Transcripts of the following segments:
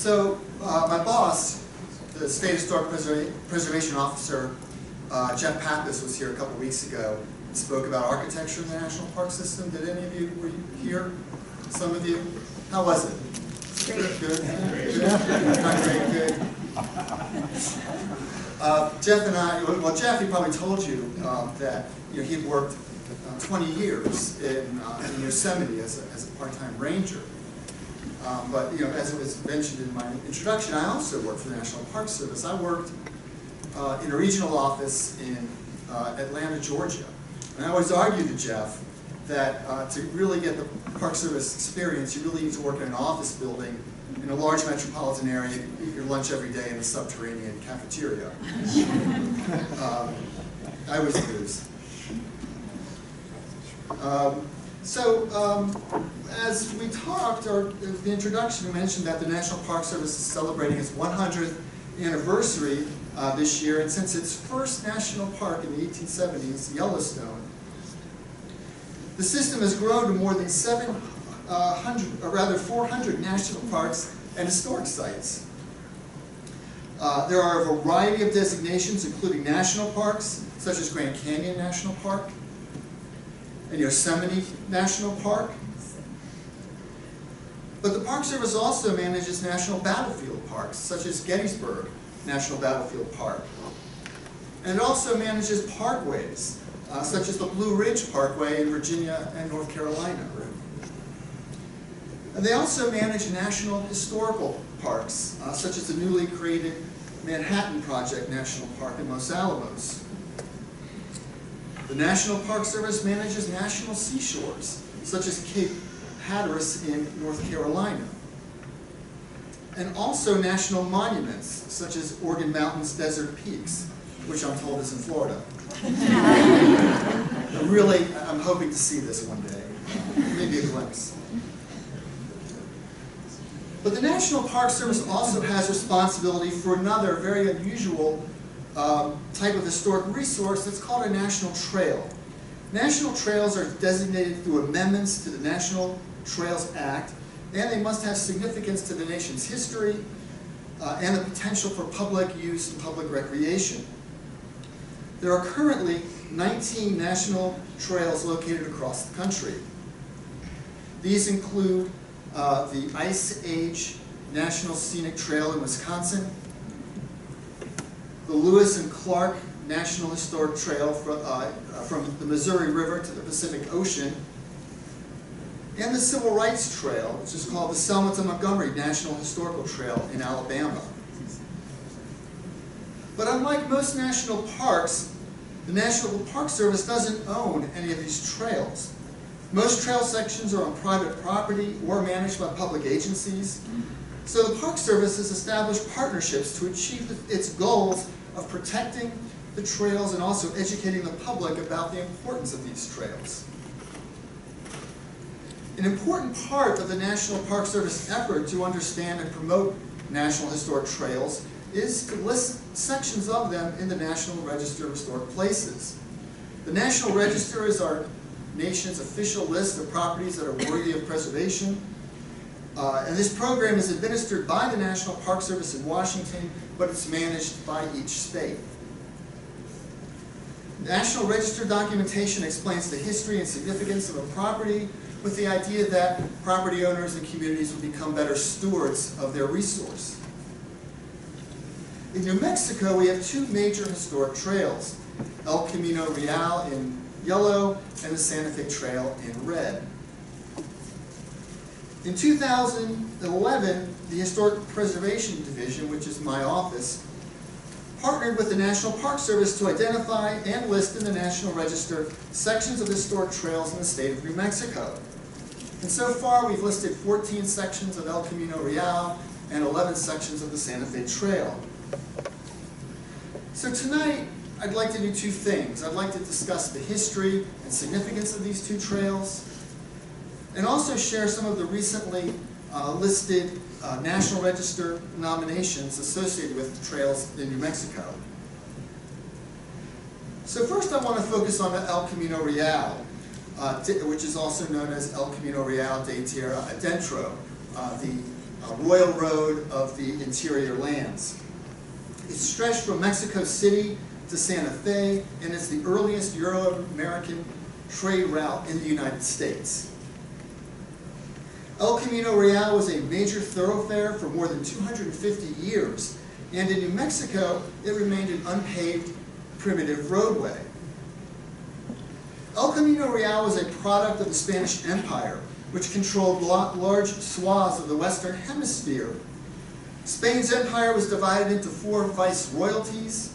So my boss, the State Historic Preservation Officer, Jeff Pappas, was here a couple weeks ago and spoke about architecture in the National Park System. Did any of you, were you here? Some of you? How was it? Great. Good. Good. Jeff and I, well, Jeff, he probably told you that he'd worked 20 years in Yosemite as a part-time ranger. But as it was mentioned in my introduction, I also worked for the National Park Service. I worked in a regional office in Atlanta, Georgia. And I always argued to Jeff that to really get the Park Service experience, you really need to work in an office building in a large metropolitan area, eat your lunch every day in a subterranean cafeteria. I was booze. As we talked, or the introduction, we mentioned that the National Park Service is celebrating its 100th anniversary this year, and since its first national park in the 1870s, Yellowstone, the system has grown to more than 400 national parks and historic sites. There are a variety of designations, including national parks, such as Grand Canyon National Park and Yosemite National Park. But the Park Service also manages national battlefield parks, such as Gettysburg National Battlefield Park. And it also manages parkways, such as the Blue Ridge Parkway in Virginia and North Carolina. And they also manage national historical parks, such as the newly created Manhattan Project National Park in Los Alamos. The National Park Service manages national seashores, such as Cape Hatteras in North Carolina. And also national monuments, such as Organ Mountain's Desert Peaks, which I'm told is in Florida. I'm hoping to see this one day. Maybe a glimpse. But the National Park Service also has responsibility for another very unusual type of historic resource that's called a national trail. National trails are designated through amendments to the National Trails Act, and they must have significance to the nation's history and the potential for public use and public recreation. There are currently 19 national trails located across the country. These include the Ice Age National Scenic Trail in Wisconsin, the Lewis and Clark National Historic Trail from the Missouri River to the Pacific Ocean, and the Civil Rights Trail, which is called the Selma to Montgomery National Historical Trail in Alabama. But unlike most national parks, the National Park Service doesn't own any of these trails. Most trail sections are on private property or managed by public agencies. So the Park Service has established partnerships to achieve its goals of protecting the trails and also educating the public about the importance of these trails. An important part of the National Park Service effort to understand and promote National Historic Trails is to list sections of them in the National Register of Historic Places. The National Register is our nation's official list of properties that are worthy of preservation. And this program is administered by the National Park Service in Washington, but it's managed by each state. National Register documentation explains the history and significance of a property with the idea that property owners and communities will become better stewards of their resource. In New Mexico, we have two major historic trails, El Camino Real in yellow and the Santa Fe Trail in red. In 2011, the Historic Preservation Division, which is my office, partnered with the National Park Service to identify and list in the National Register sections of historic trails in the state of New Mexico. And so far, we've listed 14 sections of El Camino Real and 11 sections of the Santa Fe Trail. So tonight, I'd like to do two things. I'd like to discuss the history and significance of these two trails, and also share some of the recently listed National Register nominations associated with the trails in New Mexico. So first I want to focus on the El Camino Real, which is also known as El Camino Real de Tierra Adentro, the royal road of the interior lands. It stretched from Mexico City to Santa Fe, and it's the earliest Euro-American trade route in the United States. El Camino Real was a major thoroughfare for more than 250 years, and in New Mexico, it remained an unpaved, primitive roadway. El Camino Real was a product of the Spanish Empire, which controlled large swaths of the Western Hemisphere. Spain's empire was divided into 4 viceroyalties.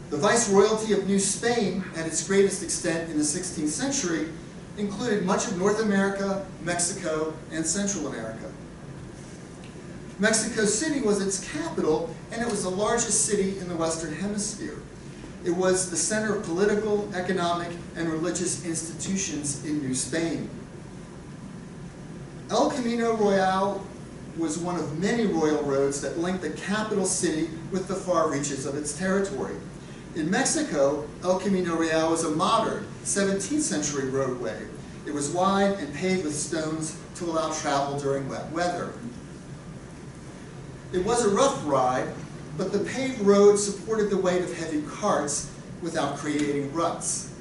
The viceroyalty of New Spain, at its greatest extent in the 16th century, included much of North America, Mexico, and Central America. Mexico City was its capital, and it was the largest city in the Western Hemisphere. It was the center of political, economic, and religious institutions in New Spain. El Camino Real was one of many royal roads that linked the capital city with the far reaches of its territory. In Mexico, El Camino Real was a modern 17th century roadway. It was wide and paved with stones to allow travel during wet weather. It was a rough ride, but the paved road supported the weight of heavy carts without creating ruts.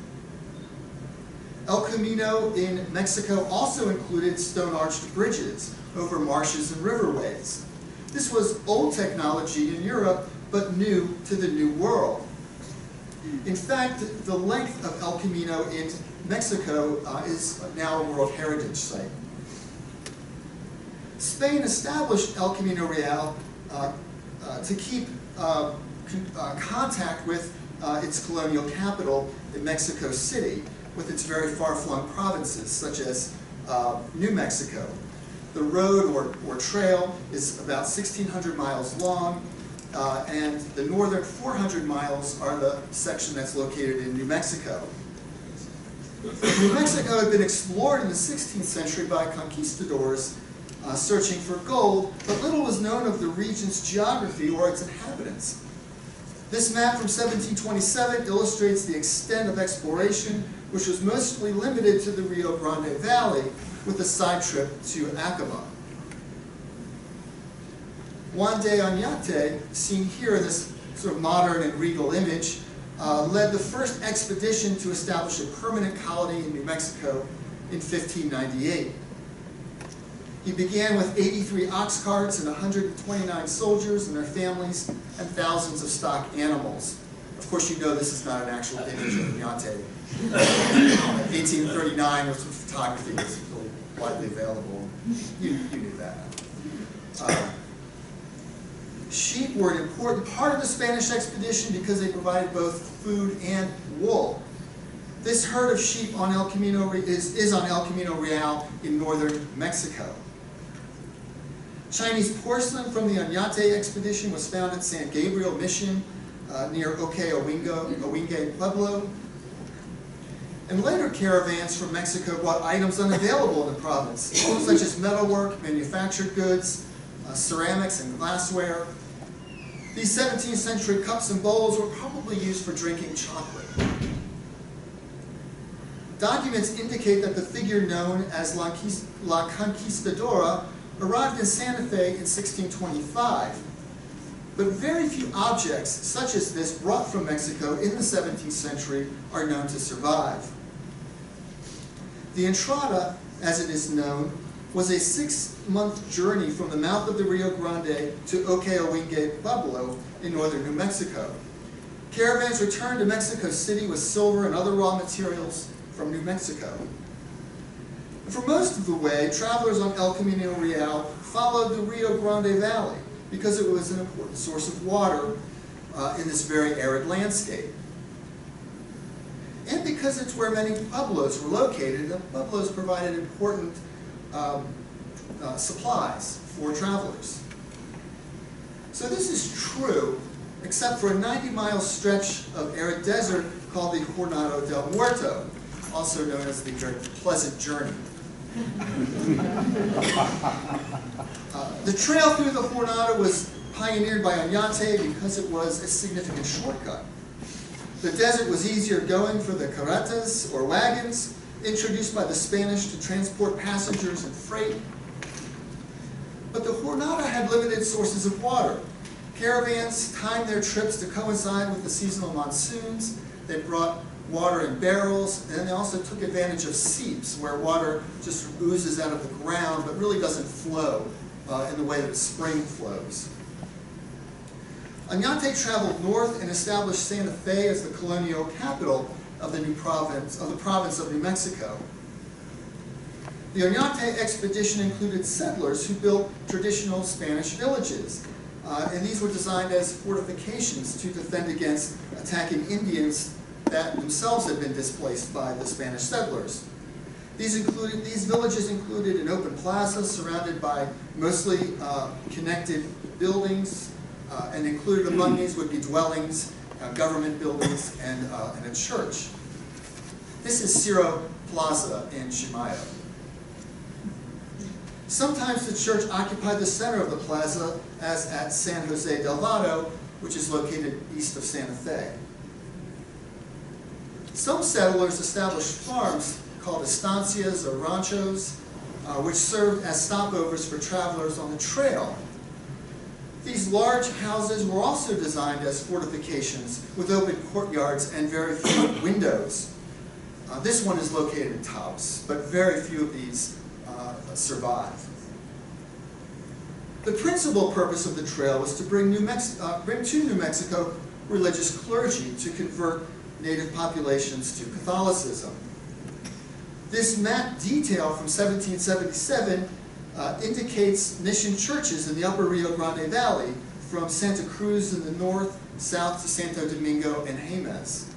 El Camino in Mexico also included stone-arched bridges over marshes and riverways. This was old technology in Europe, but new to the New World. In fact, the length of El Camino in Mexico is now a World Heritage Site. Spain established El Camino Real to keep contact with its colonial capital in Mexico City, with its very far-flung provinces, such as New Mexico. The road or trail is about 1,600 miles long, and the northern 400 miles are the section that's located in New Mexico. New Mexico had been explored in the 16th century by conquistadors searching for gold, but little was known of the region's geography or its inhabitants. This map from 1727 illustrates the extent of exploration, which was mostly limited to the Rio Grande Valley, with a side trip to Acoma. Juan de Oñate, seen here in this sort of modern and regal image, led the first expedition to establish a permanent colony in New Mexico in 1598. He began with 83 ox carts and 129 soldiers and their families and thousands of stock animals. Of course, you know this is not an actual image of Oñate. 1839 was when photography was really widely available. You knew that. Sheep were an important part of the Spanish expedition because they provided both food and wool. This herd of sheep on El Camino is on El Camino Real in northern Mexico. Chinese porcelain from the Oñate expedition was found at San Gabriel Mission near Owinge Pueblo. And later caravans from Mexico brought items unavailable in the province, such as metalwork, manufactured goods, ceramics, and glassware. These 17th century cups and bowls were probably used for drinking chocolate. Documents indicate that the figure known as La Conquistadora arrived in Santa Fe in 1625. But very few objects, such as this, brought from Mexico in the 17th century are known to survive. The Entrada, as it is known, was a 6-month journey from the mouth of the Rio Grande to Owinge Pueblo in northern New Mexico. Caravans returned to Mexico City with silver and other raw materials from New Mexico. For most of the way, travelers on El Camino Real followed the Rio Grande Valley because it was an important source of water in this very arid landscape. And because it's where many pueblos were located, the pueblos provided important supplies for travelers. So this is true, except for a 90-mile stretch of arid desert called the Jornada del Muerto, also known as the very pleasant journey. The trail through the Jornada was pioneered by Oñate because it was a significant shortcut. The desert was easier going for the carretas, or wagons, introduced by the Spanish to transport passengers and freight. But the Jornada had limited sources of water. Caravans timed their trips to coincide with the seasonal monsoons. They brought water in barrels, and they also took advantage of seeps, where water just oozes out of the ground but really doesn't flow in the way that a spring flows. Oñate traveled north and established Santa Fe as the colonial capital of the province of New Mexico. The Oñate expedition included settlers who built traditional Spanish villages, and these were designed as fortifications to defend against attacking Indians that themselves had been displaced by the Spanish settlers. These villages included an open plaza surrounded by mostly connected buildings, and included among these would be dwellings, government buildings, and a church. This is Cerro Plaza in Chimayo. Sometimes the church occupied the center of the plaza, as at San Jose del Vado, which is located east of Santa Fe. Some settlers established farms called estancias or ranchos, which served as stopovers for travelers on the trail. These large houses were also designed as fortifications with open courtyards and very few windows. This one is located in Taos, but very few of these survive. The principal purpose of the trail was to bring to New Mexico religious clergy to convert native populations to Catholicism. This map detail from 1777 indicates mission churches in the upper Rio Grande Valley, from Santa Cruz in the north, south to Santo Domingo and Jemez.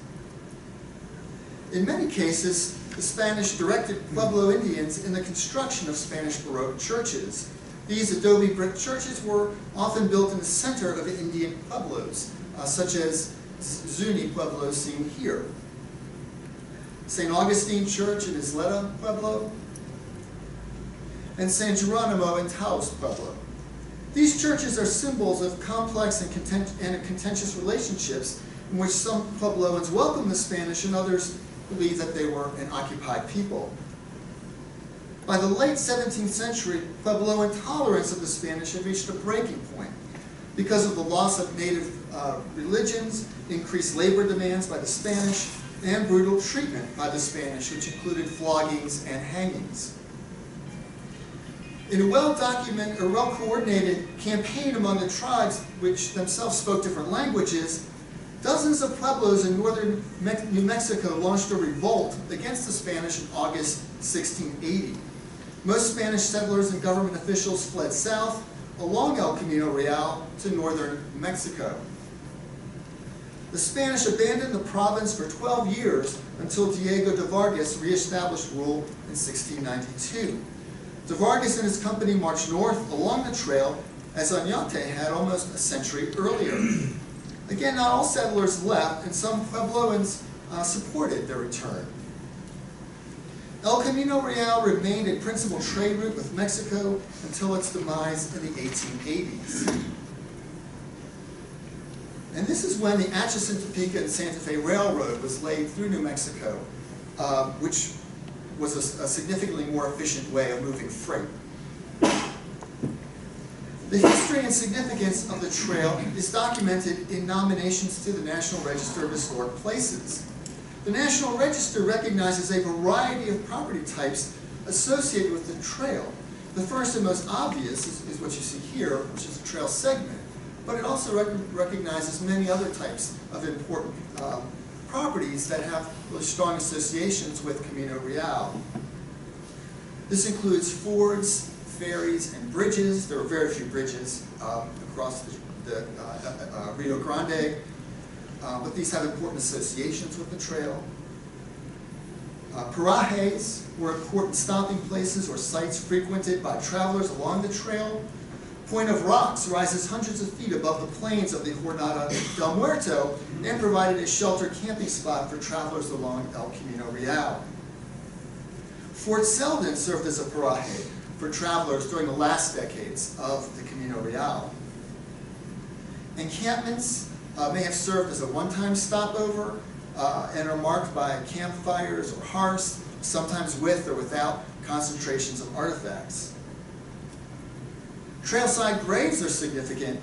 In many cases, the Spanish directed Pueblo Indians in the construction of Spanish Baroque churches. These adobe brick churches were often built in the center of Indian pueblos, such as Zuni Pueblo seen here. St. Augustine Church in Isleta Pueblo, and San Geronimo in Taos Pueblo. These churches are symbols of complex and contentious relationships in which some Puebloans welcome the Spanish and others believe that they were an occupied people. By the late 17th century, Pueblo intolerance of the Spanish had reached a breaking point because of the loss of native religions, increased labor demands by the Spanish, and brutal treatment by the Spanish, which included floggings and hangings. In a well-documented or well-coordinated campaign among the tribes, which themselves spoke different languages, dozens of pueblos in northern New Mexico launched a revolt against the Spanish in August 1680. Most Spanish settlers and government officials fled south along El Camino Real to northern Mexico. The Spanish abandoned the province for 12 years until Diego de Vargas reestablished rule in 1692. De Vargas and his company marched north along the trail as Oñate had almost a century earlier. Again, not all settlers left, and some Puebloans supported their return. El Camino Real remained a principal trade route with Mexico until its demise in the 1880s. And this is when the Atchison, Topeka, and Santa Fe Railroad was laid through New Mexico, which was a significantly more efficient way of moving freight. The history and significance of the trail is documented in nominations to the National Register of Historic Places. The National Register recognizes a variety of property types associated with the trail. The first and most obvious is what you see here, which is a trail segment, but it also recognizes many other types of important properties that have really strong associations with Camino Real. This includes fords, ferries, and bridges. There are very few bridges across the Rio Grande, but these have important associations with the trail. Parajes were important stopping places or sites frequented by travelers along the trail. Point of Rocks rises hundreds of feet above the plains of the Jornada del Muerto and provided a sheltered camping spot for travelers along El Camino Real. Fort Selden served as a paraje for travelers during the last decades of the Camino Real. Encampments may have served as a one-time stopover and are marked by campfires or hearths, sometimes with or without concentrations of artifacts. Trailside graves are significant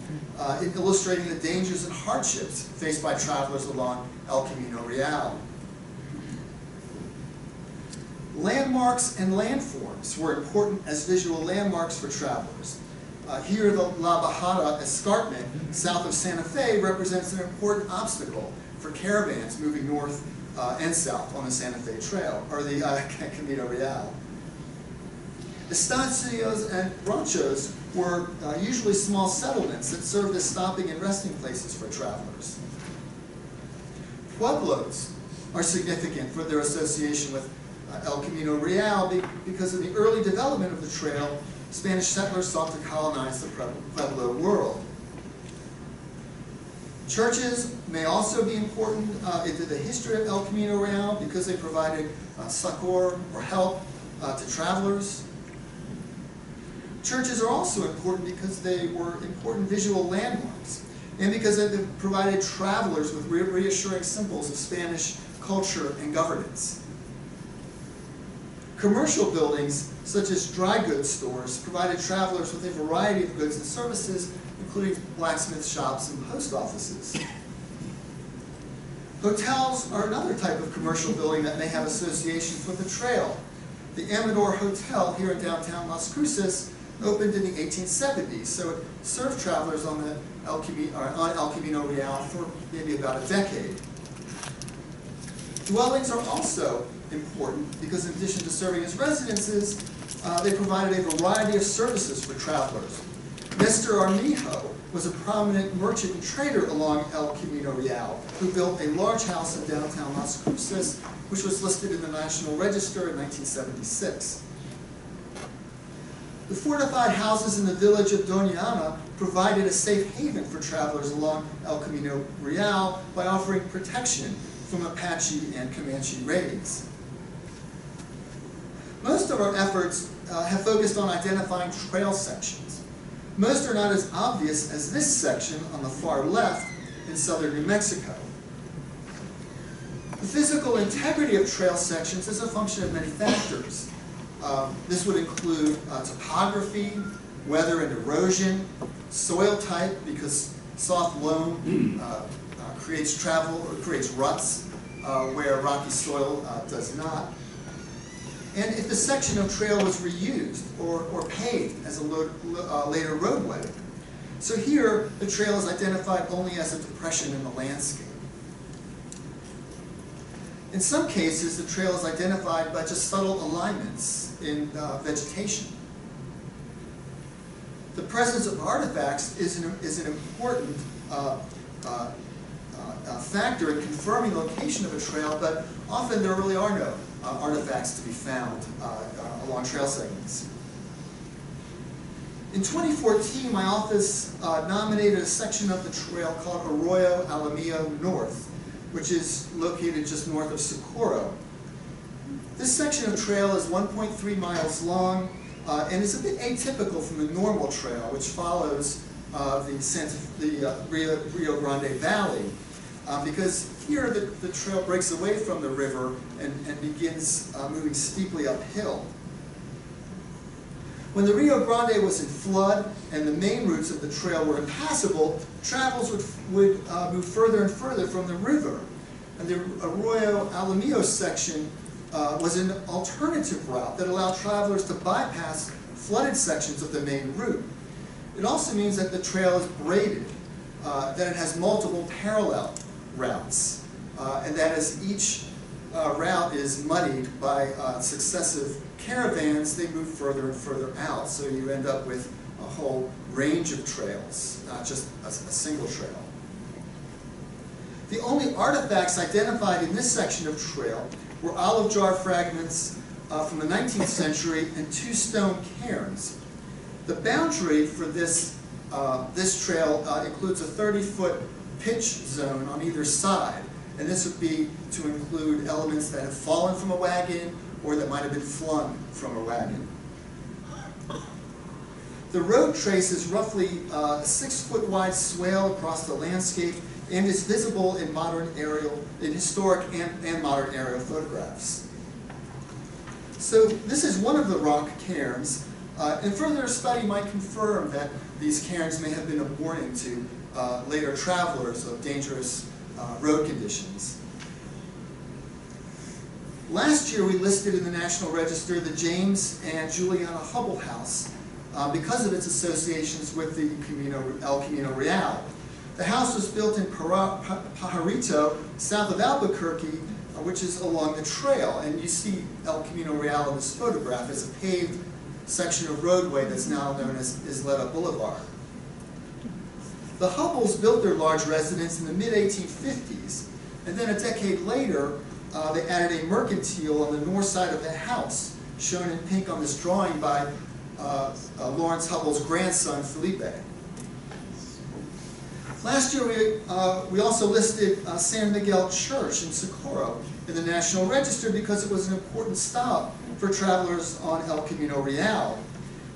in illustrating the dangers and hardships faced by travelers along El Camino Real. Landmarks and landforms were important as visual landmarks for travelers. Here, the La Bajada escarpment south of Santa Fe represents an important obstacle for caravans moving north and south on the Santa Fe Trail, or the Camino Real. Estancios and ranchos were usually small settlements that served as stopping and resting places for travelers. Pueblos are significant for their association with El Camino Real because of the early development of the trail. Spanish settlers sought to colonize the Pueblo world. Churches may also be important into the history of El Camino Real because they provided succor or help to travelers. Churches are also important because they were important visual landmarks and because they provided travelers with reassuring symbols of Spanish culture and governance. Commercial buildings, such as dry goods stores, provided travelers with a variety of goods and services, including blacksmith shops and post offices. Hotels are another type of commercial building that may have associations with the trail. The Amador Hotel here in downtown Las Cruces opened in the 1870s, so it served travelers on El Camino Real for maybe about a decade. Dwellings are also important because in addition to serving as residences, they provided a variety of services for travelers. Nestor Armijo was a prominent merchant and trader along El Camino Real who built a large house in downtown Las Cruces, which was listed in the National Register in 1976. The fortified houses in the village of Doña Ana provided a safe haven for travelers along El Camino Real by offering protection from Apache and Comanche raids. Most of our efforts have focused on identifying trail sections. Most are not as obvious as this section on the far left in southern New Mexico. The physical integrity of trail sections is a function of many factors. This would include topography, weather and erosion, soil type, because soft loam creates ruts where rocky soil does not. And if the section of trail was reused or paved as a later roadway. So here, the trail is identified only as a depression in the landscape. In some cases, the trail is identified by just subtle alignments in vegetation. The presence of artifacts is an important factor in confirming the location of a trail, but often there really are no artifacts to be found along trail segments. In 2014, my office nominated a section of the trail called Arroyo Alamillo North, which is located just north of Socorro. This section of trail is 1.3 miles long and is a bit atypical from the normal trail, which follows the Rio Grande Valley, because here the trail breaks away from the river and begins moving steeply uphill. When the Rio Grande was in flood and the main routes of the trail were impassable, travelers would move further and further from the river. And the Arroyo Alamillo section was an alternative route that allowed travelers to bypass flooded sections of the main route. It also means that the trail is braided, that it has multiple parallel routes, and that as each route is muddied by successive caravans, they move further and further out, so you end up with a whole range of trails, not just a single trail. The only artifacts identified in this section of trail were olive jar fragments from the 19th century and 2 stone cairns. The boundary for this trail includes a 30-foot pitch zone on either side, and this would be to include elements that have fallen from a wagon or that might have been flung from a wagon. The road traces roughly a 6-foot wide swale across the landscape and is visible in historic and modern aerial photographs. So this is one of the rock cairns. And further study might confirm that these cairns may have been a warning to later travelers of dangerous road conditions. Last year we listed in the National Register the James and Juliana Hubble House because of its associations with the El Camino Real. The house was built in Pajarito, south of Albuquerque, which is along the trail. And you see El Camino Real in this photograph as a paved section of roadway that's now known as Isleta Boulevard. The Hubbles built their large residence in the mid-1850s, and then a decade later, they added a mercantile on the north side of the house, shown in pink on this drawing by Lawrence Hubble's grandson, Felipe. Last year, we also listed San Miguel Church in Socorro in the National Register because it was an important stop for travelers on El Camino Real.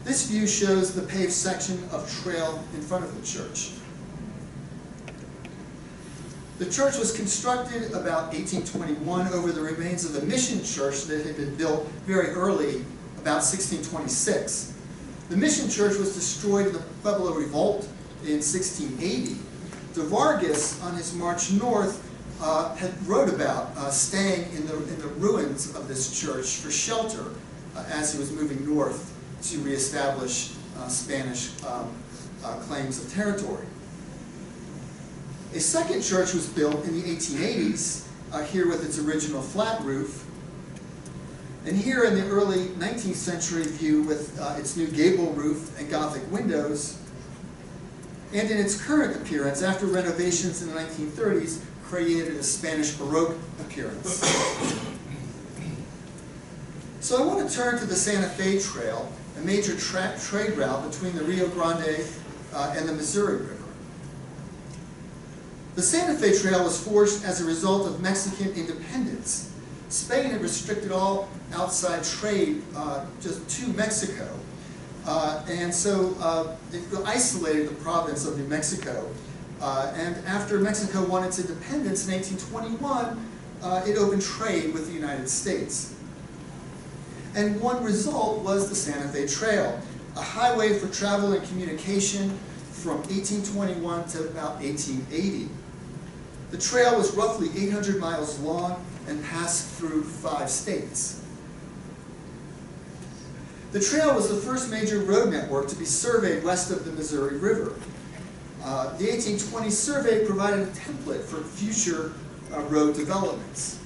This view shows the paved section of trail in front of the church. The church was constructed about 1821 over the remains of a mission church that had been built very early, about 1626. The mission church was destroyed in the Pueblo Revolt in 1680. De Vargas, on his march north, wrote about staying in the ruins of this church for shelter as he was moving north to reestablish Spanish claims of territory. A second church was built in the 1880s, here with its original flat roof, and here in the early 19th century view with its new gable roof and Gothic windows, and in its current appearance after renovations in the 1930s created a Spanish Baroque appearance. So I want to turn to the Santa Fe Trail, a major trade route between the Rio Grande and the Missouri River. The Santa Fe Trail was forged as a result of Mexican independence. Spain had restricted all outside trade just to Mexico. And so it isolated the province of New Mexico. And after Mexico won its independence in 1821, it opened trade with the United States. And one result was the Santa Fe Trail, a highway for travel and communication from 1821 to about 1880. The trail was roughly 800 miles long and passed through 5 states. The trail was the first major road network to be surveyed west of the Missouri River. The 1820 survey provided a template for future road developments.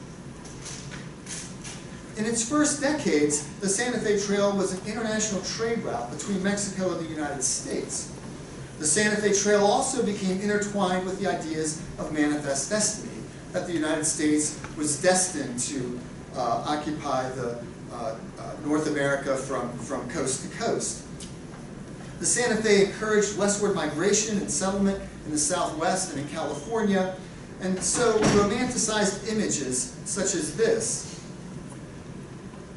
In its first decades, the Santa Fe Trail was an international trade route between Mexico and the United States. The Santa Fe Trail also became intertwined with the ideas of manifest destiny, that the United States was destined to occupy the North America from coast to coast. The Santa Fe encouraged westward migration and settlement in the Southwest and in California, and so romanticized images such as this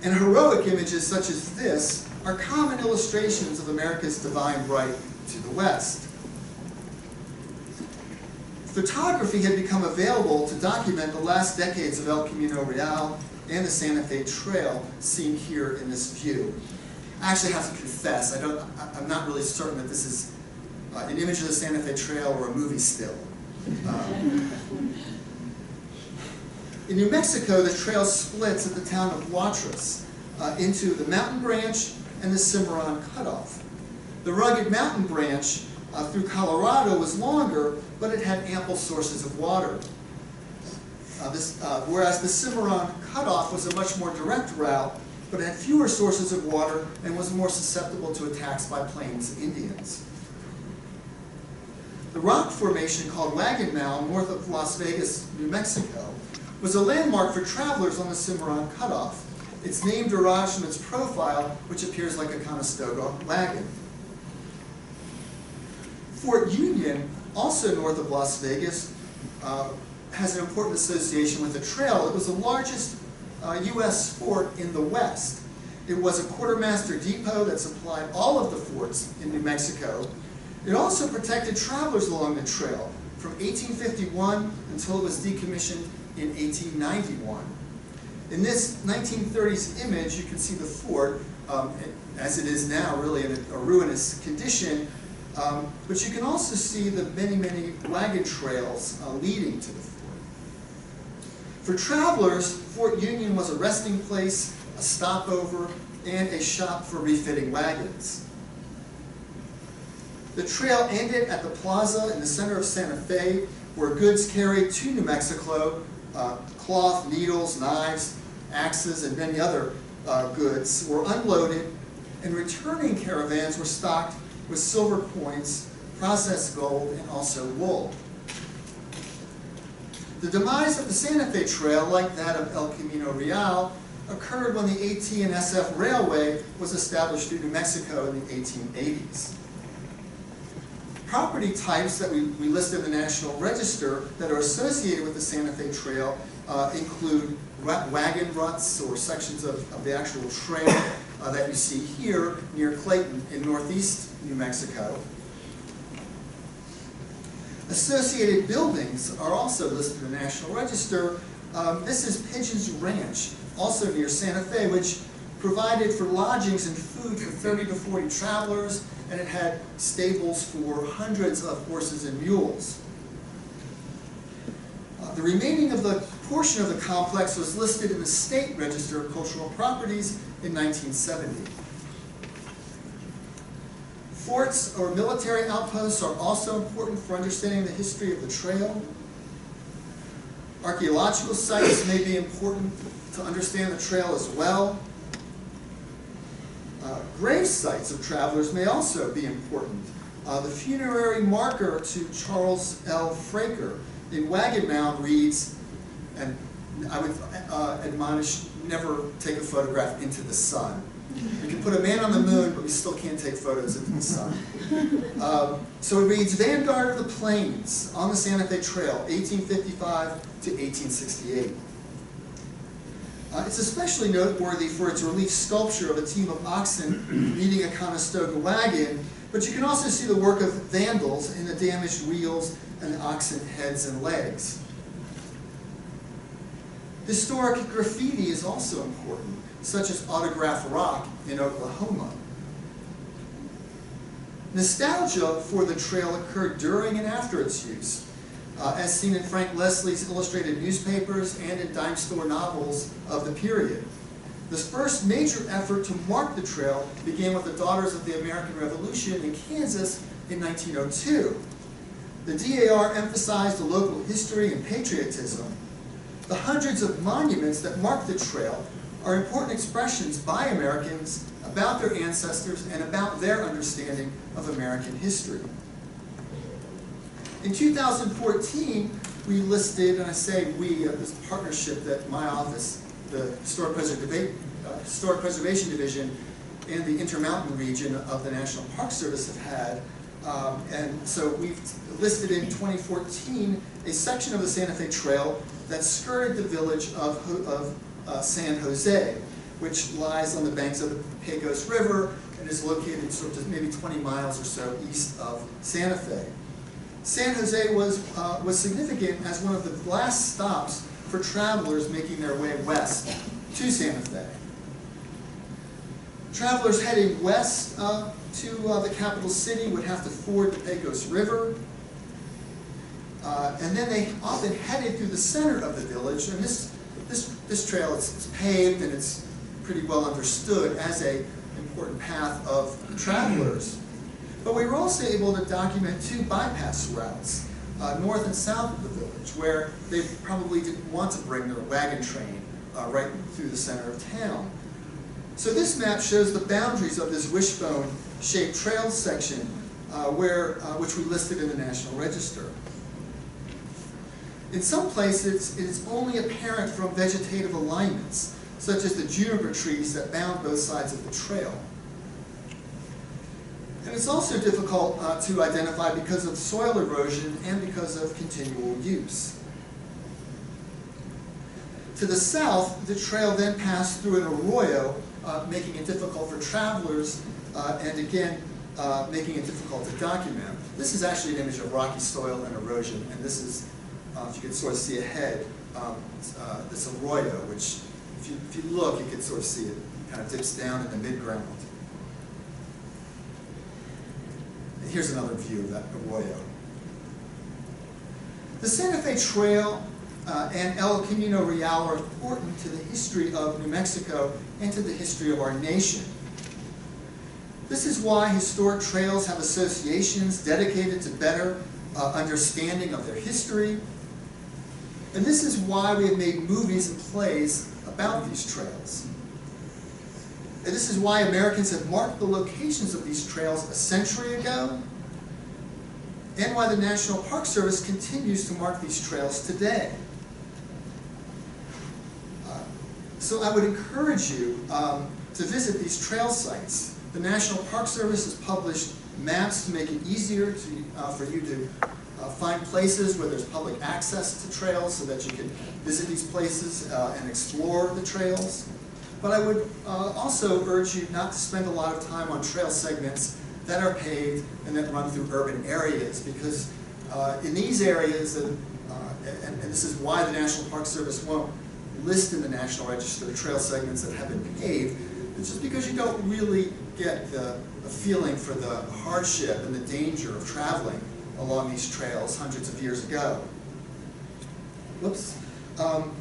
and heroic images such as this are common illustrations of America's divine right to the West. Photography had become available to document the last decades of El Camino Real and the Santa Fe Trail, seen here in this view. I actually have to confess, I'm not really certain that this is an image of the Santa Fe Trail or a movie still. In New Mexico, the trail splits at the town of Watrous into the Mountain Branch and the Cimarron Cutoff. The rugged mountain branch through Colorado was longer, but it had ample sources of water. Whereas the Cimarron Cutoff was a much more direct route, but it had fewer sources of water and was more susceptible to attacks by Plains Indians. The rock formation called Wagon Mound, north of Las Vegas, New Mexico, was a landmark for travelers on the Cimarron Cutoff. Its name derives from its profile, which appears like a Conestoga wagon. Fort Union, also north of Las Vegas, has an important association with the trail. It was the largest U.S. fort in the West. It was a quartermaster depot that supplied all of the forts in New Mexico. It also protected travelers along the trail from 1851 until it was decommissioned in 1891. In this 1930s image, you can see the fort as it is now, really in a ruinous condition. But you can also see the many, many wagon trails leading to the fort. For travelers, Fort Union was a resting place, a stopover, and a shop for refitting wagons. The trail ended at the plaza in the center of Santa Fe, where goods carried to New Mexico, cloth, needles, knives, axes, and many other goods were unloaded, and returning caravans were stocked with silver coins, processed gold, and also wool. The demise of the Santa Fe Trail, like that of El Camino Real, occurred when the AT&SF Railway was established in New Mexico in the 1880s. Property types that we list in the National Register that are associated with the Santa Fe Trail include wagon ruts, or sections of the actual trail that you see here near Clayton in northeast New Mexico. Associated buildings are also listed in the National Register. This is Pigeon's Ranch, also near Santa Fe, which provided for lodgings and food for 30 to 40 travelers, and it had stables for hundreds of horses and mules. The remaining of the portion of the complex was listed in the State Register of Cultural Properties in 1970. Forts or military outposts are also important for understanding the history of the trail. Archaeological sites may be important to understand the trail as well. Grave sites of travelers may also be important. The funerary marker to Charles L. Fraker in Wagon Mound reads, and I would admonish, never take a photograph into the sun. You can put a man on the moon, but we still can't take photos into the sun. So it reads, Vanguard of the Plains on the Santa Fe Trail, 1855 to 1868. It's especially noteworthy for its relief sculpture of a team of oxen leading a Conestoga wagon, but you can also see the work of vandals in the damaged wheels and the oxen heads and legs. Historic graffiti is also important, such as Autograph Rock in Oklahoma. Nostalgia for the trail occurred during and after its use, as seen in Frank Leslie's illustrated newspapers and in dime store novels of the period. This first major effort to mark the trail began with the Daughters of the American Revolution in Kansas in 1902. The DAR emphasized the local history and patriotism. The hundreds of monuments that mark the trail are important expressions by Americans about their ancestors and about their understanding of American history. In 2014, we listed, and I say we, this partnership that my office, the Historic Preservation Division, and the Intermountain region of the National Park Service have had. And so we've listed in 2014 a section of the Santa Fe Trail that skirted the village of San Jose, which lies on the banks of the Pecos River and is located sort of maybe 20 miles or so east of Santa Fe. San Jose was significant as one of the last stops for travelers making their way west to Santa Fe. Travelers heading west to the capital city would have to ford the Pecos River, and then they often headed through the center of the village. And this trail is paved and it's pretty well understood as an important path of travelers. But we were also able to document two bypass routes, north and south of the village, where they probably didn't want to bring their wagon train right through the center of town. So this map shows the boundaries of this wishbone-shaped trail section, which we listed in the National Register. In some places, it is only apparent from vegetative alignments, such as the juniper trees that bound both sides of the trail. And it's also difficult to identify because of soil erosion and because of continual use. To the south, the trail then passed through an arroyo, making it difficult for travelers, and again, making it difficult to document. This is actually an image of rocky soil and erosion, and this is, if you can sort of see ahead, this arroyo, which, if you look, you can sort of see it kind of dips down in the mid-ground. And here's another view of that arroyo. The Santa Fe Trail and El Camino Real are important to the history of New Mexico and to the history of our nation. This is why historic trails have associations dedicated to better understanding of their history. And this is why we have made movies and plays about these trails. And this is why Americans have marked the locations of these trails a century ago, and why the National Park Service continues to mark these trails today. So I would encourage you to visit these trail sites. The National Park Service has published maps to make it easier for you to find places where there's public access to trails so that you can visit these places and explore the trails. But I would also urge you not to spend a lot of time on trail segments that are paved and that run through urban areas, because in these areas, and this is why the National Park Service won't list in the National Register trail segments that have been paved, it's just because you don't really get the feeling for the hardship and the danger of traveling along these trails hundreds of years ago. Whoops.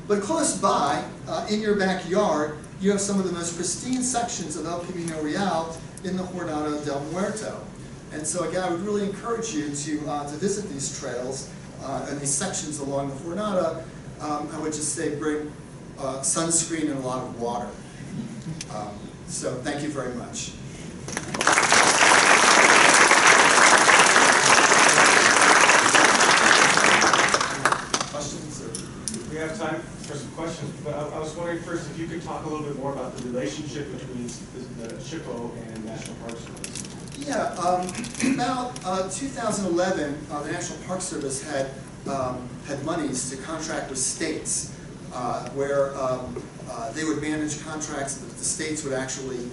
But close by, in your backyard, you have some of the most pristine sections of El Camino Real in the Jornada del Muerto. And so again, I would really encourage you to visit these trails and these sections along the Jornada. I would just say bring sunscreen and a lot of water. So thank you very much. Questions? We have time for some questions, but I was wondering first if you could talk a little bit more about the relationship between the SHPO and National Park Service. Yeah, about 2011, the National Park Service had monies to contract with states where they would manage contracts that the states would actually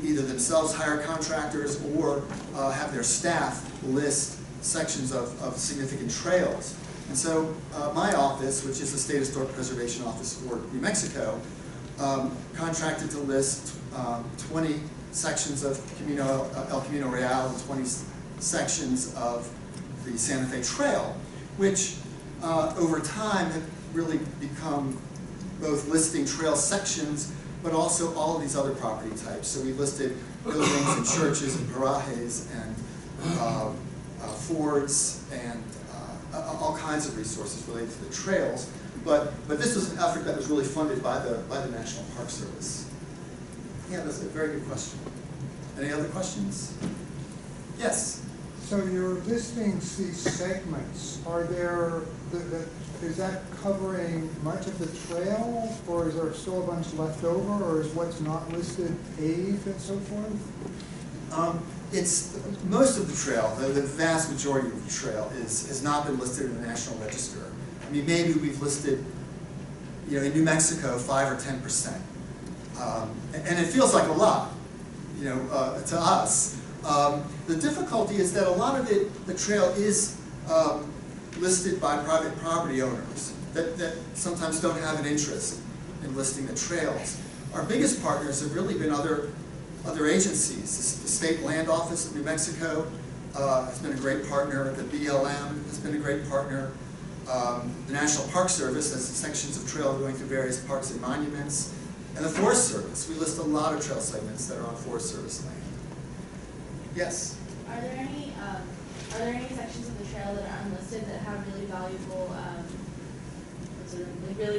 either themselves hire contractors or have their staff list sections of significant trails. And so my office, which is the State Historic Preservation Office for New Mexico, contracted to list 20 sections of El Camino Real and 20 sections of the Santa Fe Trail, which over time have really become both listing trail sections, but also all of these other property types. So we listed buildings and churches and parajes and fords and all kinds of resources related to the trails. But this was an effort that was really funded by the National Park Service. Yeah, that's a very good question. Any other questions? Yes? So you're listing these segments. Are there, is that covering much of the trail, or is there still a bunch left over, or is what's not listed paved and so forth? It's most of the trail, the vast majority of the trail has not been listed in the National Register. I mean, maybe we've listed, in New Mexico, 5 or 10%. And it feels like a lot, to us. The difficulty is that a lot of the trail is listed by private property owners that sometimes don't have an interest in listing the trails. Our biggest partners have really been other agencies. The State Land Office of New Mexico has been a great partner. The BLM has been a great partner. The National Park Service has sections of trail going through various parks and monuments. And the Forest Service. We list a lot of trail segments that are on Forest Service land. Yes? Are there any sections of the trail that are unlisted that have really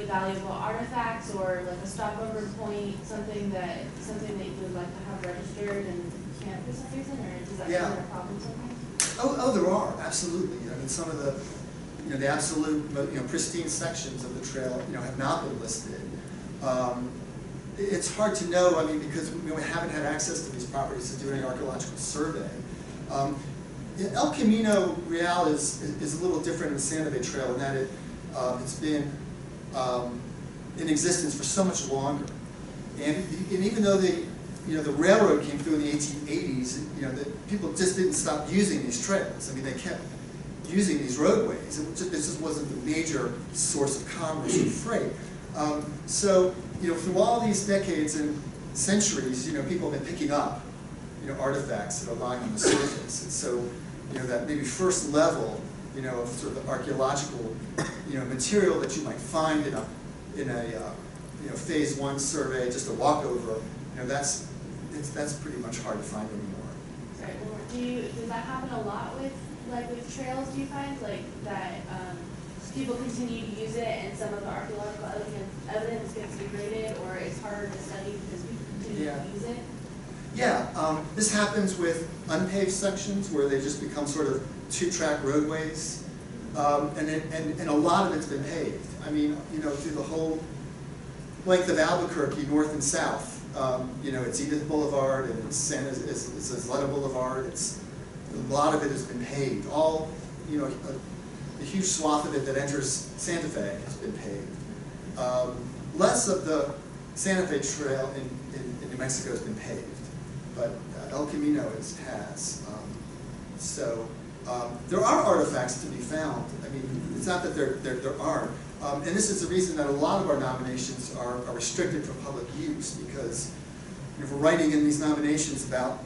valuable artifacts, or like a stopover point, something that you would like to have registered and can't for some reason, or does that present a problem sometimes? Oh, there are, absolutely. I mean, some of the the absolute pristine sections of the trail have not been listed. It's hard to know, I mean, because we haven't had access to these properties to do any archaeological survey. El Camino Real is a little different than the Santa Fe Trail in that it's been in existence for so much longer. And even though the railroad came through in the 1880s, the people just didn't stop using these trails. I mean, they kept using these roadways. It just wasn't the major source of commerce and freight. So, through all these decades, and centuries, people have been picking up, artifacts that are lying on the surface. And so, that maybe first level, of sort of archaeological, material that you might find in a phase 1 survey, just a walkover, that's pretty much hard to find anymore. Sorry, does that happen a lot with trails? Do you find that people continue to use it and some of the archaeological evidence gets degraded, or it's harder to study because people continue to use it? Yeah, this happens with unpaved sections where they just become sort of 2-track roadways, and a lot of it's been paved. I mean, through the whole length of Albuquerque, north and south. It's Edith Boulevard and it's Isleta Boulevard. A lot of it has been paved. All, a huge swath of it that enters Santa Fe has been paved. Less of the Santa Fe Trail in New Mexico has been paved, but El Camino has. There are artifacts to be found. I mean, it's not that there aren't. And this is the reason that a lot of our nominations are restricted for public use, because if we're writing in these nominations about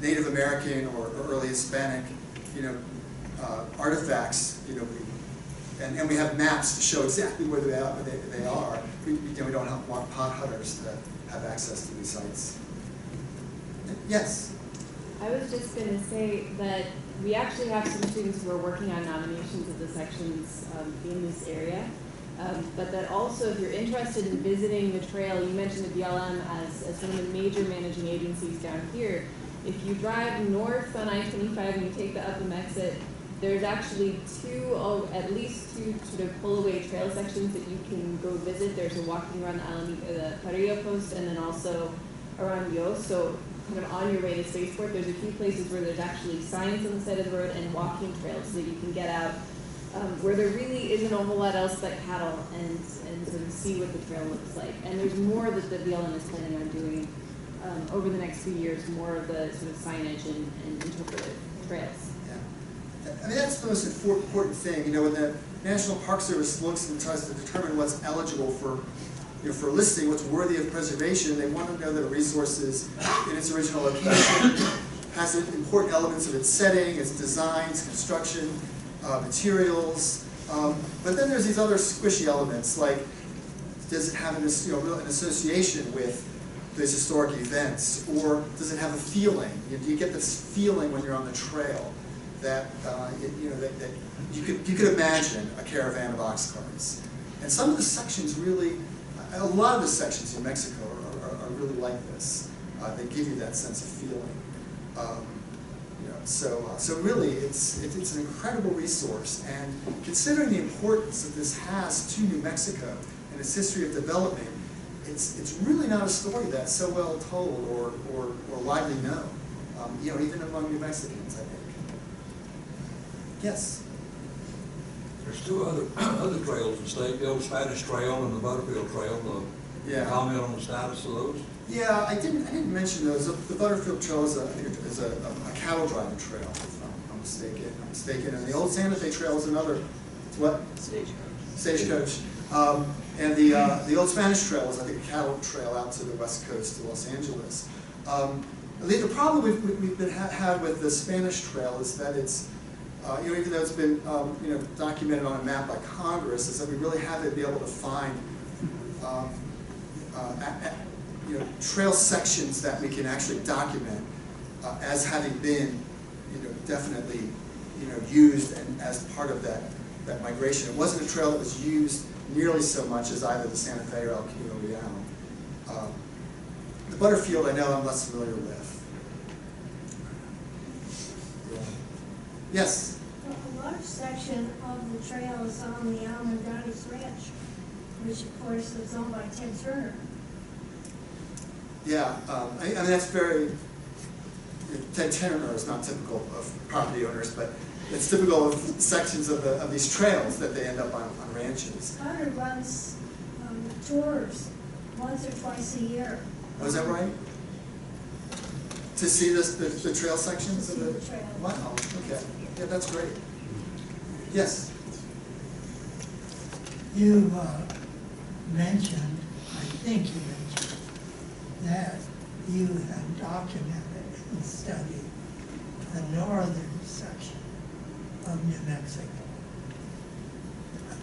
Native American or early Hispanic artifacts, and we have maps to show exactly where they are. We don't want pot hunters to have access to these sites. Yes. I was just going to say that we actually have some students who are working on nominations of the sections in this area, but that also if you're interested in visiting the trail, you mentioned the BLM as one of the major managing agencies down here. If you drive north on I-25 and you take the Upham exit, there's actually at least two sort of pull-away trail sections that you can go visit. There's a walking around the Parillo post and then also around Dios. So kind of on your way to Spaceport, there's a few places where there's actually signs on the side of the road and walking trails so that you can get out where there really isn't a whole lot else but cattle and sort of see what the trail looks like. And there's more that the BLM is planning on doing over the next few years, more of the sort of signage and interpretive trails. Yeah. I mean, that's the most important thing. When the National Park Service looks and tries to determine what's eligible for listing, what's worthy of preservation, they want to know that a resource is in its original location, has important elements of its setting, its design, its construction, materials. But then there's these other squishy elements, like does it have an association with these historic events, or does it have a feeling? Do you get this feeling when you're on the trail that that you could imagine a caravan of oxcarts? And some of the sections really. A lot of the sections in Mexico are really like this. They give you that sense of feeling. So really, it's an incredible resource. And considering the importance that this has to New Mexico and its history of development, it's really not a story that's so well told or widely known. Even among New Mexicans, I think. Yes. There's two other trails in the state, the old Spanish Trail and the Butterfield Trail. Comment on the status of those? Yeah, I didn't mention those. The Butterfield Trail is a cattle driving trail, if I'm mistaken. And the old Santa Fe Trail is another, what? Stagecoach. And the old Spanish Trail is, I think, a cattle trail out to the west coast to Los Angeles. The problem we've had with the Spanish Trail is that it's even though it's been documented on a map by Congress, is that we really haven't been able to find trail sections that we can actually document as having been definitely used and as part of that migration. It wasn't a trail that was used nearly so much as either the Santa Fe or El Camino Real. The Butterfield I know I'm less familiar with. Yes? A large section of the trail is on the Almendares Ranch, which of course is owned by Ted Turner. Yeah, I mean that's very, Ted Turner is not typical of property owners, but it's typical of sections of these trails that they end up on ranches. Turner runs tours once or twice a year. Oh, is that right? To see the trail sections of the trail. Wow, okay. Yeah, that's great. Yes? You've mentioned, I think you mentioned, that you have documented and studied the northern section of New Mexico.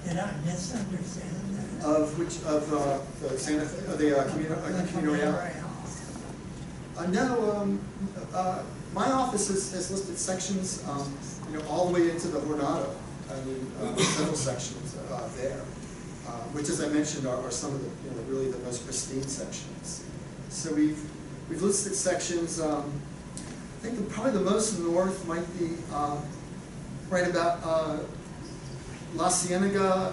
Did I misunderstand that? Of which, of the Santa Fe, the Camino Real? No, my office has listed sections, all the way into the Jornado. I mean, several sections there, which, as I mentioned, are some of the, really the most pristine sections. So we've listed sections. I think probably the most north might be right about La Cienega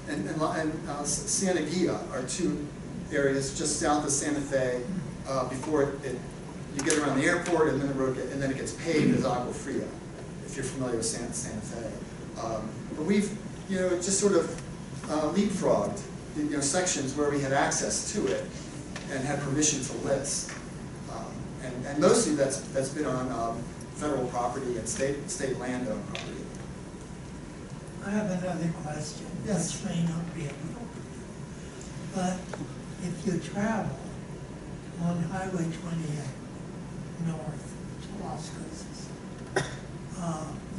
and Cieneguilla are two areas just south of Santa Fe before you get around the airport, and then the road and then it gets paved as Agua Fria, if you're familiar with Santa Fe. But we've just sort of leapfrogged sections where we had access to it and had permission to list, and mostly that's been on federal property and state land-owned property. I have another question, Yes. which may not be appropriate. But if you travel on Highway 28 north to Las Cruces,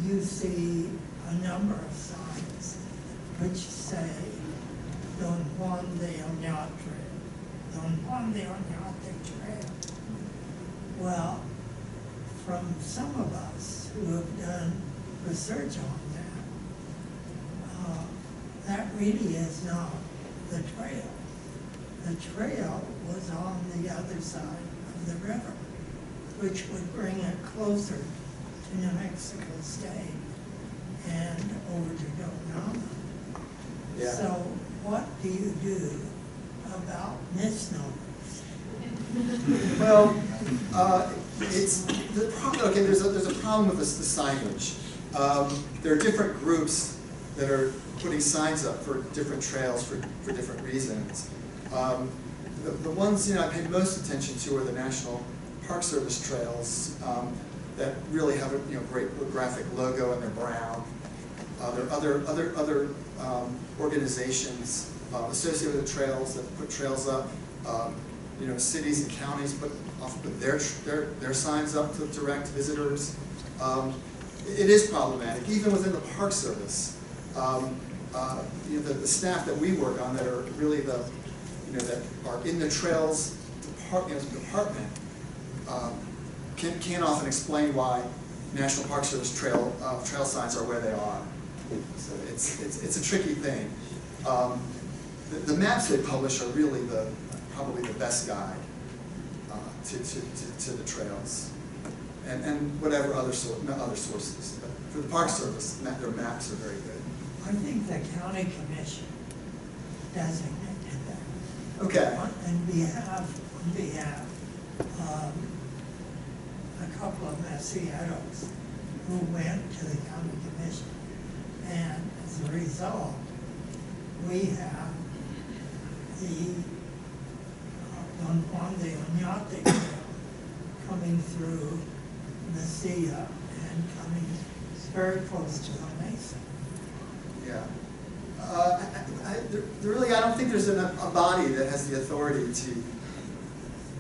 you see a number of signs which say Don Juan de Oñate, Don Juan de Oñate Trail. Well, from some of us who have done research on that really is not the trail. The trail was on the other side of the river, which would bring it closer to New Mexico State and over to Donama. Yeah. So what do you do about misnomers? Well, it's the problem. Okay, there's a problem with the signage. There are different groups that are putting signs up for different trails for different reasons. The ones I pay most attention to are the National Park Service trails that really have a great graphic logo and they're brown. There are other organizations associated with the trails that put trails up. Cities and counties often put their signs up to direct visitors. It is problematic, even within the Park Service. The staff that we work on that are really that are in the trails department can't often explain why National Park Service trail signs are where they are. So it's a tricky thing. The maps they publish are really probably the best guide to the trails, and whatever other sources. But for the Park Service, their maps are very good. I think the county commission designated that. Okay. On behalf a couple of Messianos who went to the county commission. And as a result, we have the Don Juan de Oñate Trail coming through Mesilla and coming very close to the Mesa. Yeah. I don't think there's a body that has the authority to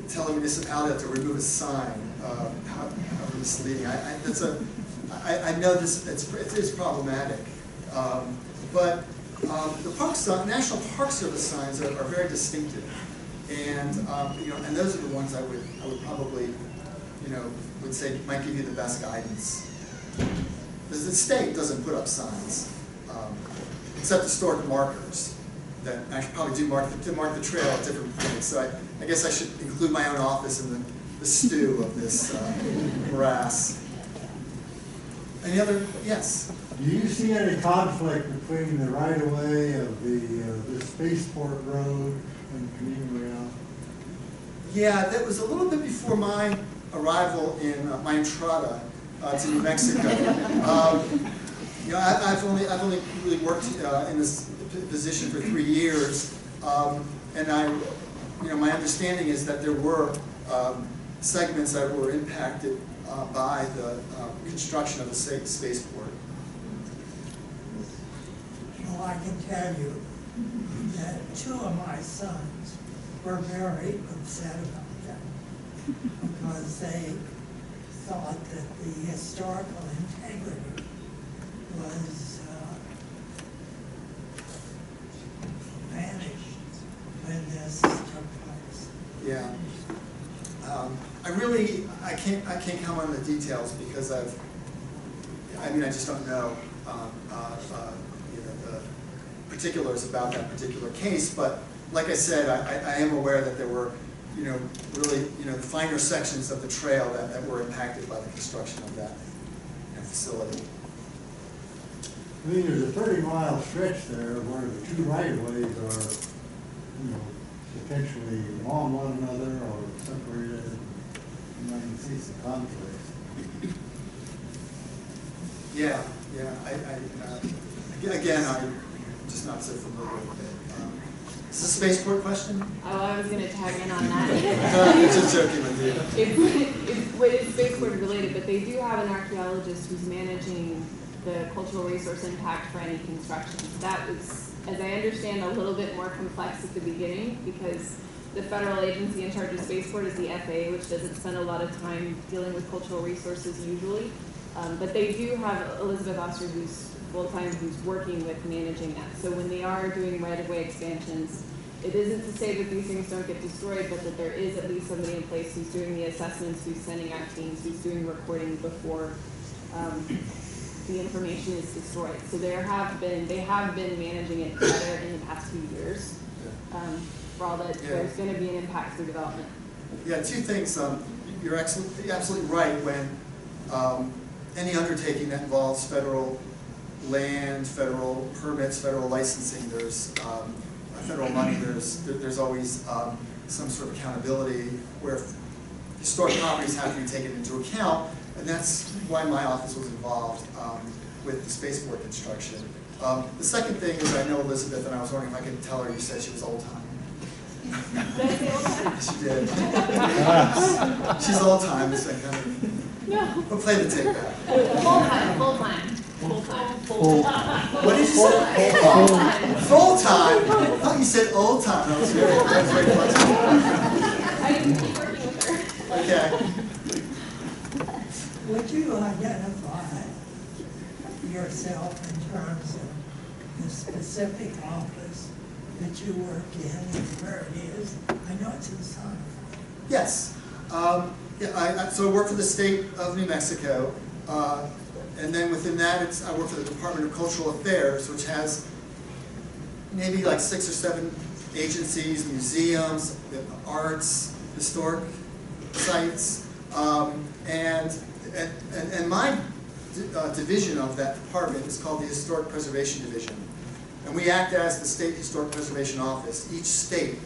tell a municipality to remove a sign. However misleading. I know this. It is problematic. But the National Park Service signs are very distinctive, and and those are the ones I would probably would say might give you the best guidance. Because the state doesn't put up signs, except historic markers that actually probably do mark the trail at different points. So I guess I should include my own office in the stew of this morass. Any other? Yes. Do you see any conflict between the right-of-way of the Spaceport Road and Camino Real? Yeah, that was a little bit before my arrival in my entrada to New Mexico. I've only really worked in this position for 3 years, and my understanding is that there were segments that were impacted by the construction of the spaceport. Well, I can tell you that two of my sons were very upset about that because they thought that the historical integrity was vanished when this took place. Yeah. I can't comment on the details because I just don't know, the particulars about that particular case. But like I said, I am aware that there were, really, the finer sections of the trail that were impacted by the construction of that facility. I mean, there's a 30-mile stretch there where the two right-of-ways are, potentially on one another or separated. I can see some conflict. Yeah. Again, I'm just not so familiar with it. Is this a spaceport question? Oh, I was going to tag in on that. I'm just joking with you. It's spaceport related, but they do have an archaeologist who's managing the cultural resource impact for any construction. That was, as I understand, a little bit more complex at the beginning because the federal agency in charge of spaceport is the FAA, which doesn't spend a lot of time dealing with cultural resources usually. But they do have Elizabeth Oster, who's full-time, who's working with managing that. So when they are doing right-of-way expansions, it isn't to say that these things don't get destroyed, but that there is at least somebody in place who's doing the assessments, who's sending out teams, who's doing recording before the information is destroyed. So they have been managing it better in the past few years. For all that, there's going to be an impact through development. Yeah, two things. You're absolutely right when any undertaking that involves federal land, federal permits, federal licensing, there's federal money, there's always some sort of accountability where historic properties have to be taken into account, and that's why my office was involved with the spaceport construction. The second thing is I know Elizabeth, and I was wondering if I could tell her you said she was old-time. She did. She's old-time, so kind of. No. We'll play the tape back. Full-time. What did you say? Full-time? I thought you said old-time. That was very flexible. I didn't keep working with her. Okay. Would you identify yourself in terms of the specific office that you work in and where it is? I know it's in Santa Fe. Yes. So I work for the state of New Mexico, and then within that, I work for the Department of Cultural Affairs, which has maybe like 6 or 7 agencies, museums, arts, historic sites, and my division of that department is called the Historic Preservation Division. And we act as the State Historic Preservation Office. Each state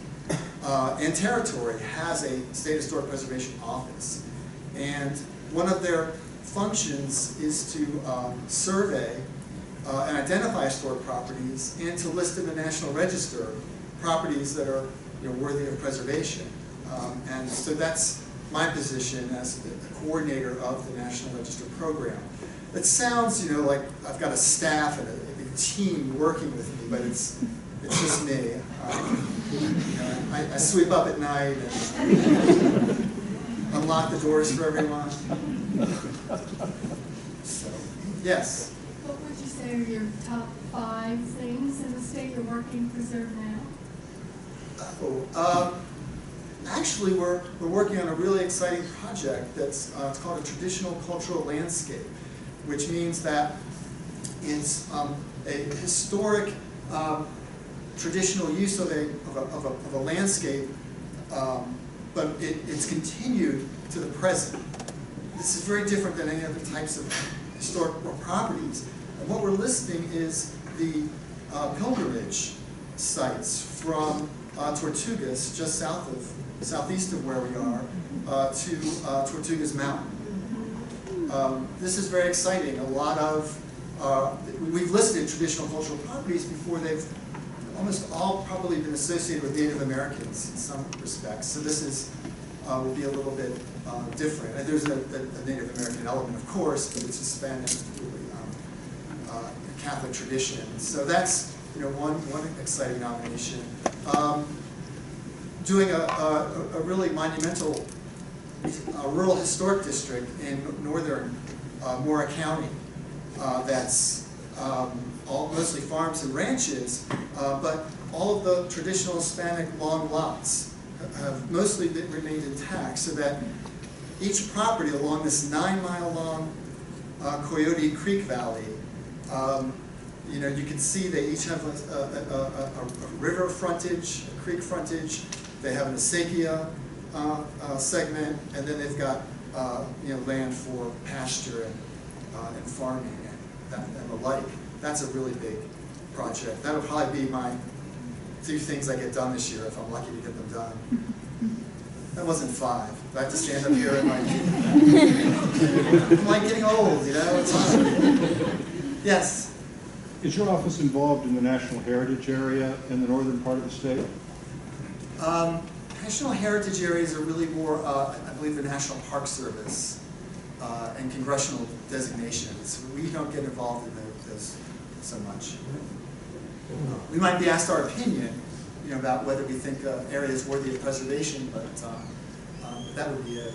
and territory has a State Historic Preservation Office. And one of their functions is to survey and identify historic properties and to list in the National Register properties that are worthy of preservation. And so that's my position as the coordinator of the National Register program. It sounds, like I've got a staff and a team working with me, but it's just me. I sweep up at night and unlock the doors for everyone. So, yes. What would you say are your top 5 things in the state you're working to preserve now? Actually, we're working on a really exciting project that's it's called a traditional cultural landscape, which means that it's a historic traditional use of a landscape, but it's continued to the present. This is very different than any other types of historic properties. And what we're listing is the pilgrimage sites from Tortugas, just southeast of where we are, to Tortugas Mountain. This is very exciting. A lot of we've listed traditional cultural properties before. They've almost all probably been associated with Native Americans in some respects. So this is will be a little bit different. And there's a Native American element, of course, but it's a Spanish, Catholic tradition. So that's one exciting nomination. Doing a really monumental rural historic district in northern Mora County that's mostly farms and ranches, but all of the traditional Hispanic long lots have mostly remained intact, so that each property along this 9-mile long Coyote Creek Valley, you can see they each have a river frontage, a creek frontage. They have an acequia segment, and then they've got land for pasture and farming and the like. That's a really big project. That'll probably be my 2 things I get done this year, if I'm lucky to get them done. That wasn't 5. I have to stand up here and I'm like getting old, it's hard. Yes? Is your office involved in the National Heritage Area in the northern part of the state? National Heritage areas are really more, I believe, the National Park Service and congressional designations. We don't get involved in those so much. We might be asked our opinion, about whether we think area is worthy of preservation, but that would be it.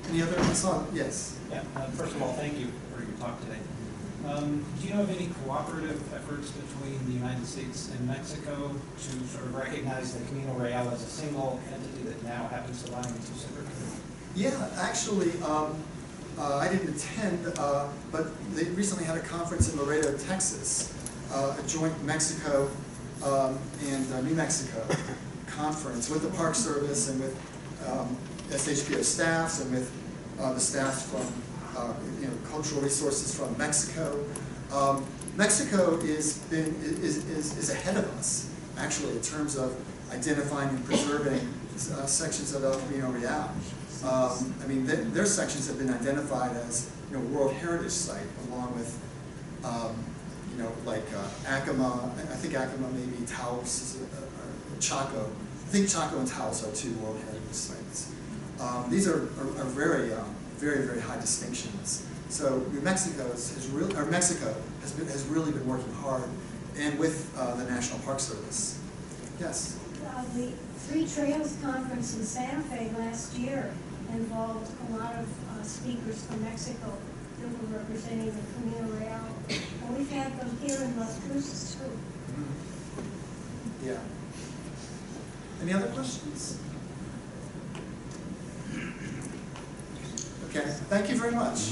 Any other thoughts? Yes. Yeah. First of all, thank you for your talk today. Do you know of any cooperative efforts between the United States and Mexico to sort of recognize the Camino Real as a single entity that now happens to lie in 2 separate countries? Yeah, actually, I didn't attend, but they recently had a conference in Laredo, Texas, a joint Mexico and New Mexico conference with the Park Service and with SHPO staffs and with the staffs from cultural resources from Mexico. Mexico is ahead of us, actually, in terms of identifying and preserving sections of El Camino Real. Their sections have been identified as World Heritage Site, along with Acoma. I think Acoma, maybe Taos, Chaco. I think Chaco and Taos are 2 World Heritage Sites. These are very, very, very high distinctions. So Mexico has really been working hard, and with the National Park Service. Yes. The Three Trails Conference in Santa Fe last year involved a lot of speakers from Mexico that were representing the Camino Real. And we've had them here in Las Cruces too. Mm-hmm. Yeah. Any other questions? Okay, thank you very much.